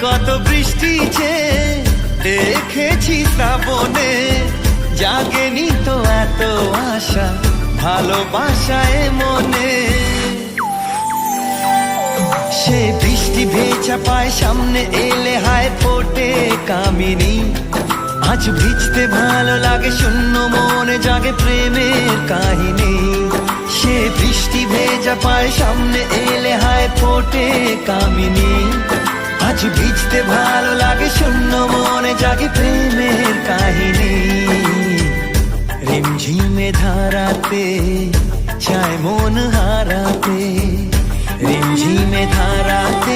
কত বৃষ্টি যে দেখেছি শ্রাবণে, জাগেনি তো এত আশা ভালোবাসায় মনে। সে বৃষ্টি ভেজা পায় সামনে এলে হায় ফোটে কামিনী। আজ ভিজতে ভালো লাগে শূন্য মনে জাগে প্রেমের কাহিনী। সে বৃষ্টি ভেজা পায় সামনে এলে হায় ফোটে কামিনী। আজ ভিজতে ভালো লাগে শূন্য মনে জাগে প্রেমের কাহিনী। রিমঝিমে ধারাতে চায় মন হারাতে, রিমঝিমে ধারাতে